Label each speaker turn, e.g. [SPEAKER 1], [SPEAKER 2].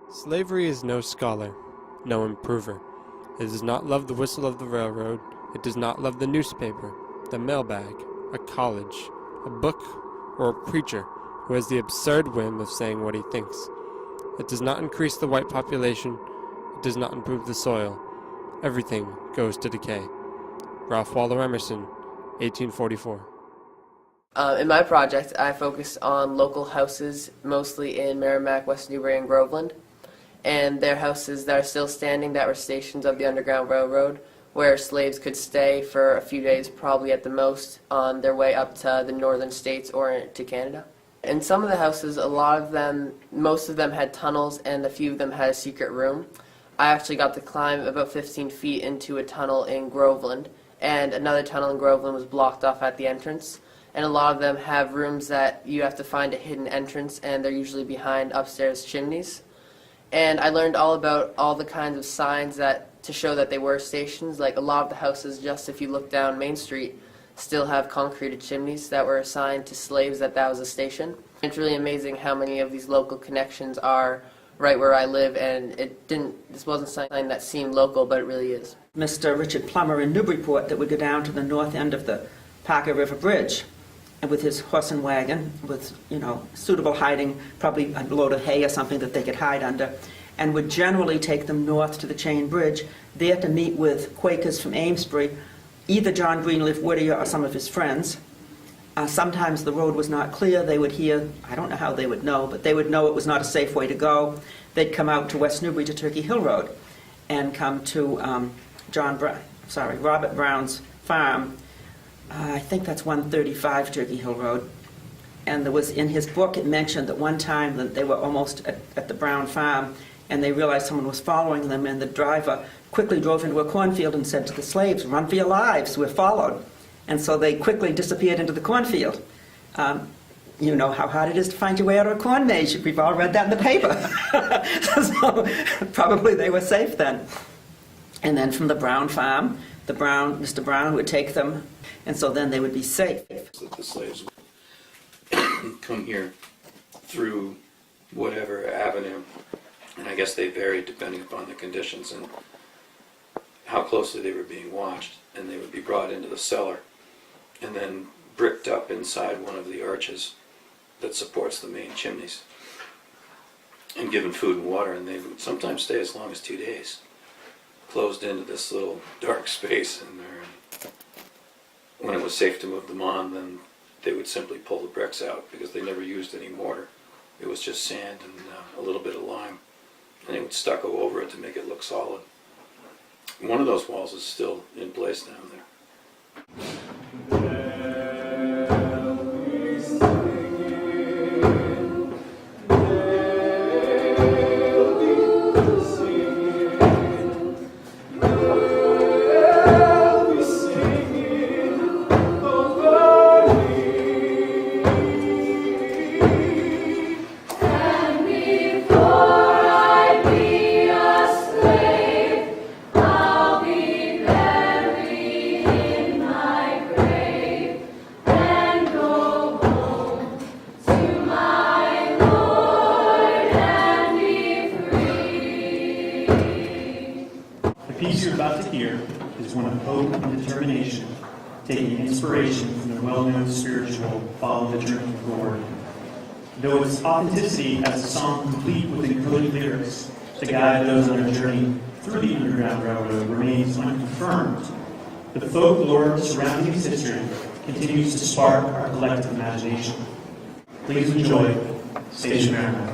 [SPEAKER 1] Slavery is no scholar, no improver. It does not love the whistle of the railroad. It does not love the newspaper, the mailbag, a college, a book, or a preacher who has the absurd whim of saying what he thinks. It does not increase the white population. It does not improve the soil. Everything goes to decay. Ralph Waldo Emerson, 1844.
[SPEAKER 2] In my project, I focused on local houses, mostly in Merrimack, West Newbury, and Groveland. And they're houses that are still standing that were stations of the Underground Railroad, where slaves could stay for a few days, probably at the most, on their way up to the northern states or to Canada. In some of the houses, most of them had tunnels, and a few of them had a secret room. I actually got to climb about 15 feet into a tunnel in Groveland, and another tunnel in Groveland was blocked off at the entrance. And a lot of them have rooms that you have to find a hidden entrance, and they're usually behind upstairs chimneys. And I learned all about all the kinds of signs to show that they were stations. Like a lot of the houses, just if you look down Main Street, still have concreted chimneys that were assigned to slaves that was a station. It's really amazing how many of these local connections are right where I live, and this wasn't something that seemed local, but it really is.
[SPEAKER 3] Mr. Richard Plummer in Newburyport that would go down to the north end of the Parker River Bridge, and with his horse and wagon, with, suitable hiding, probably a load of hay or something that they could hide under, and would generally take them north to the Chain Bridge, there to meet with Quakers from Amesbury, either John Greenleaf Whittier or some of his friends. Sometimes the road was not clear. They would hear, I don't know how they would know, but they would know it was not a safe way to go. They'd come out to West Newbury to Turkey Hill Road and come to Robert Brown's farm. I think that's 135 Turkey Hill Road. And there was, in his book, it mentioned that one time that they were almost at the Brown farm, and they realized someone was following them, and the driver quickly drove into a cornfield and said to the slaves, "Run for your lives, we're followed." And so they quickly disappeared into the cornfield. You know how hard it is to find your way out of a corn maze. We've all read that in the paper. So probably they were safe then. And then from the Brown farm, Mr. Brown would take them, and so then they would be safe.
[SPEAKER 4] The slaves would come here through whatever avenue, and I guess they varied depending upon the conditions and how closely they were being watched, and they would be brought into the cellar and then bricked up inside one of the arches that supports the main chimneys and given food and water, and they would sometimes stay as long as 2 days closed into this little dark space in there. When it was safe to move them on, then they would simply pull the bricks out because they never used any mortar. It was just sand and a little bit of lime, and they would stucco over it to make it look solid. One of those walls is still in place down there.
[SPEAKER 5] The piece you're about to hear is one of hope and determination, taking inspiration from the well-known spiritual Follow the Journey of the Lord. Though its authenticity as a song complete with encoded lyrics to guide those on a journey through the Underground Railroad remains unconfirmed, the folklore surrounding its history continues to spark our collective imagination. Please enjoy Station Merrimack.